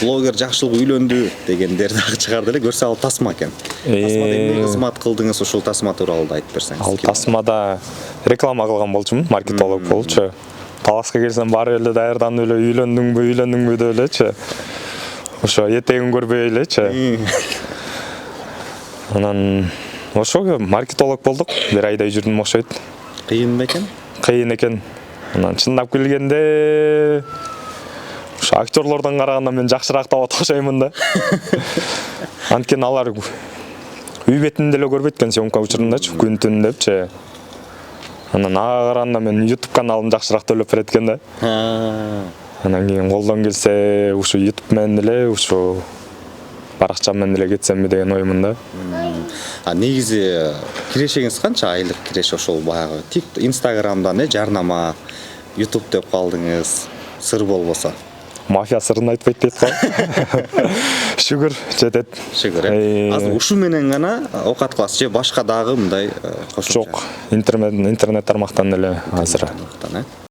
блогер жакшылык үйлөндү дегендер дагы чыгарды эле, көрсө ал тасма экен. Тасмада эмне кызмат кылдыңыз, ушул тасма тууралуу да айтып берсеңиз. Ал тасмада реклама кылган болчумун, маркетолог болчу. Таласка келсем баары эле даярданып эле үйлөндүңбү деп элечи. Ошо этегин көрбөй элечи. Анан ошого маркетолог болдук. 1 айдай жүрдүм окшойт. Кыйын бекен? Кыйын экен. Анан чындап келгенде ошо актерлордон караганда мен жакшыраак деп окшоймун да. Анткени алар үй бетинде эле көрбөйт экен съемка учурундачы, күн түн депчи. Анан ага караганда мен YouTube каналым жакшыраак төлөп берет экен да. Анан кийин колдон келсе ушу YouTube менен эле ушу баракча менен эле кетсемби деген оймун да. Негизи кирешеңиз канча, айлык киреше ошол баягы Instagramдан жарнама, YouTube деп калдыңыз, сыр болбосо. Мафия сырын айтпайт дейт го. Шүгүр жетет. Шүгүр. Азыр ушу менен гана оокат кыласыз же башка дагы мындай кошумча? Жок, интернет тармактан эле азыр.